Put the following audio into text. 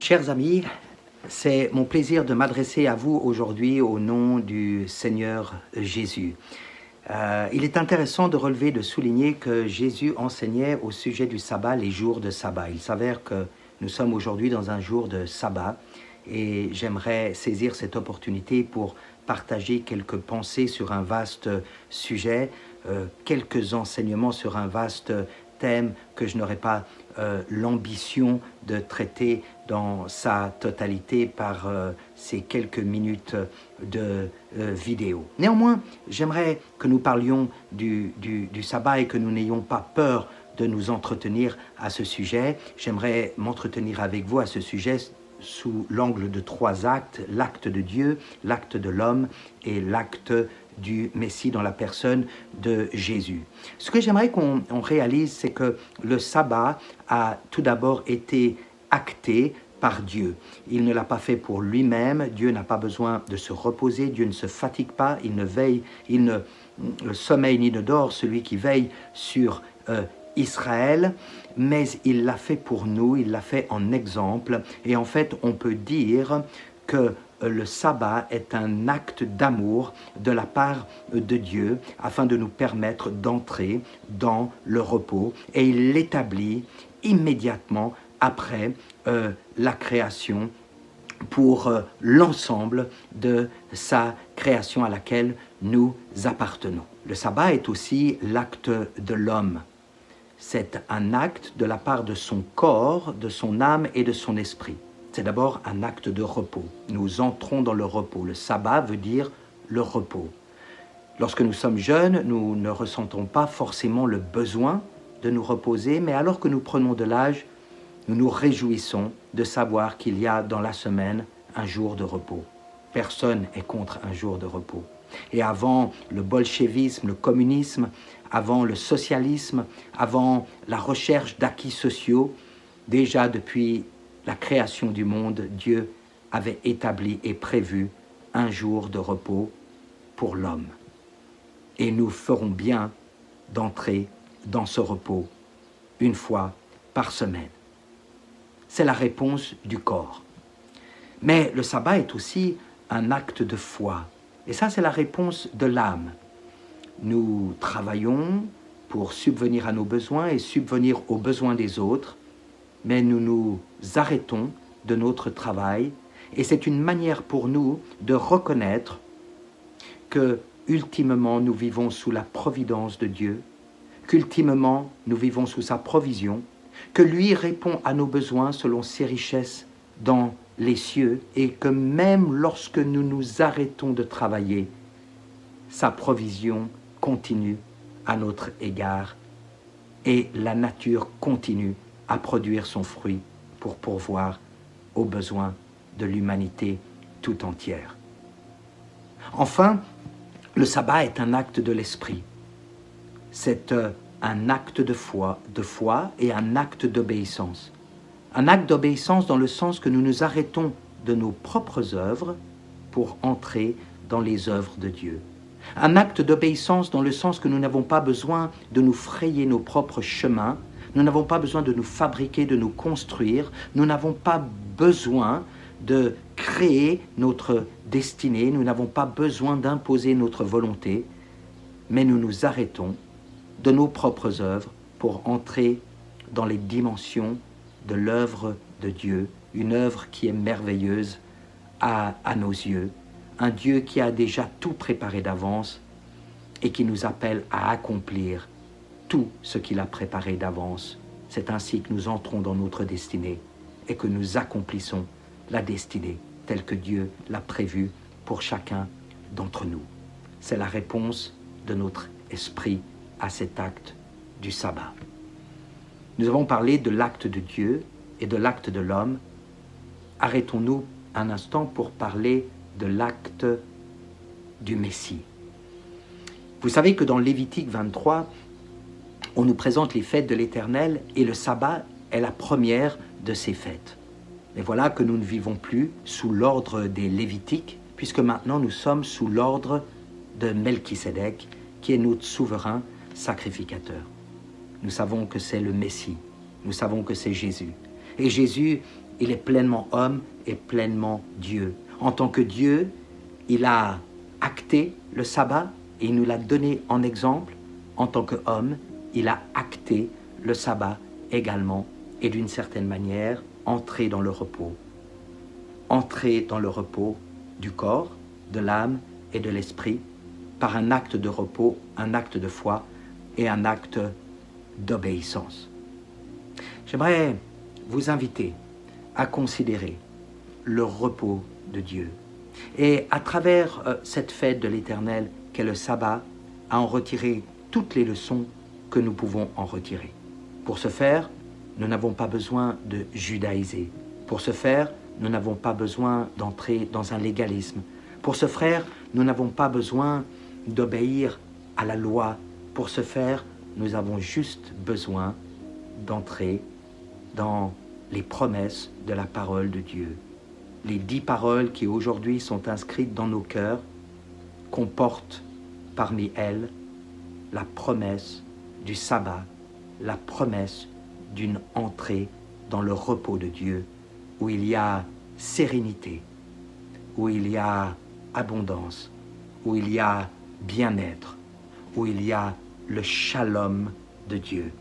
Chers amis, c'est mon plaisir de m'adresser à vous aujourd'hui au nom du Seigneur Jésus. Il est intéressant de relever, de souligner que Jésus enseignait au sujet du sabbat les jours de sabbat. Il s'avère que nous sommes aujourd'hui dans un jour de sabbat et j'aimerais saisir cette opportunité pour partager quelques pensées sur un vaste sujet, quelques enseignements sur un vaste thème que je n'aurais pas l'ambition de traiter dans sa totalité par ces quelques minutes de vidéo. Néanmoins, j'aimerais que nous parlions du sabbat et que nous n'ayons pas peur de nous entretenir à ce sujet. J'aimerais m'entretenir avec vous à ce sujet sous l'angle de 3 actes, l'acte de Dieu, l'acte de l'homme et l'acte du Messie dans la personne de Jésus. Ce que j'aimerais qu'on réalise, c'est que le sabbat a tout d'abord été acté par Dieu. Il ne l'a pas fait pour lui-même, Dieu n'a pas besoin de se reposer, Dieu ne se fatigue pas, il ne sommeille ni ne dort, celui qui veille sur Israël, mais il l'a fait pour nous, il l'a fait en exemple, et en fait on peut dire que le sabbat est un acte d'amour de la part de Dieu afin de nous permettre d'entrer dans le repos, et il l'établit immédiatement après la création pour l'ensemble de sa création à laquelle nous appartenons. Le sabbat est aussi l'acte de l'homme. C'est un acte de la part de son corps, de son âme et de son esprit. C'est d'abord un acte de repos. Nous entrons dans le repos. Le sabbat veut dire le repos. Lorsque nous sommes jeunes, nous ne ressentons pas forcément le besoin de nous reposer, mais alors que nous prenons de l'âge, nous nous réjouissons de savoir qu'il y a dans la semaine un jour de repos. Personne n'est contre un jour de repos. Et avant le bolchevisme, le communisme, avant le socialisme, avant la recherche d'acquis sociaux, déjà depuis la création du monde, Dieu avait établi et prévu un jour de repos pour l'homme. Et nous ferons bien d'entrer dans ce repos une fois par semaine. C'est la réponse du corps. Mais le sabbat est aussi un acte de foi. Et ça, c'est la réponse de l'âme. Nous travaillons pour subvenir à nos besoins et subvenir aux besoins des autres, mais nous nous arrêtons de notre travail et c'est une manière pour nous de reconnaître que, ultimement, nous vivons sous la providence de Dieu, qu'ultimement, nous vivons sous sa provision, que lui répond à nos besoins selon ses richesses dans les cieux et que même lorsque nous nous arrêtons de travailler, sa provision continue à notre égard et la nature continue à produire son fruit pour pourvoir aux besoins de l'humanité tout entière. Enfin, le sabbat est un acte de l'esprit. C'est un acte de foi et un acte d'obéissance. Un acte d'obéissance dans le sens que nous nous arrêtons de nos propres œuvres pour entrer dans les œuvres de Dieu. Un acte d'obéissance dans le sens que nous n'avons pas besoin de nous frayer nos propres chemins, nous n'avons pas besoin de nous fabriquer, de nous construire, nous n'avons pas besoin de créer notre destinée, nous n'avons pas besoin d'imposer notre volonté, mais nous nous arrêtons de nos propres œuvres pour entrer dans les dimensions de l'œuvre de Dieu, une œuvre qui est merveilleuse à nos yeux, un Dieu qui a déjà tout préparé d'avance et qui nous appelle à accomplir tout ce qu'il a préparé d'avance. C'est ainsi que nous entrons dans notre destinée et que nous accomplissons la destinée telle que Dieu l'a prévue pour chacun d'entre nous. C'est la réponse de notre esprit à cet acte du sabbat. Nous avons parlé de l'acte de Dieu et de l'acte de l'homme. Arrêtons-nous un instant pour parler de l'acte du Messie. Vous savez que dans Lévitique 23, on nous présente les fêtes de l'Éternel et le sabbat est la première de ces fêtes. Et voilà que nous ne vivons plus sous l'ordre des Lévitiques, puisque maintenant nous sommes sous l'ordre de Melchisédek, qui est notre souverain sacrificateur. Nous savons que c'est le Messie, nous savons que c'est Jésus. Et Jésus Il est pleinement homme et pleinement Dieu. En tant que Dieu, il a acté le sabbat et il nous l'a donné en exemple. En tant qu'homme, il a acté le sabbat également et d'une certaine manière, entrer dans le repos. Entrer dans le repos du corps, de l'âme et de l'esprit par un acte de repos, un acte de foi et un acte d'obéissance. J'aimerais vous inviter à considérer le repos de Dieu et à travers cette fête de l'Éternel qu'est le sabbat, à en retirer toutes les leçons que nous pouvons en retirer. Pour ce faire, nous n'avons pas besoin de judaïser. Pour ce faire, nous n'avons pas besoin d'entrer dans un légalisme. Pour ce faire, nous n'avons pas besoin d'obéir à la loi. Pour ce faire, nous avons juste besoin d'entrer dans les promesses de la parole de Dieu. Les 10 paroles qui aujourd'hui sont inscrites dans nos cœurs comportent parmi elles la promesse du sabbat, la promesse d'une entrée dans le repos de Dieu, où il y a sérénité, où il y a abondance, où il y a bien-être, où il y a le shalom de Dieu.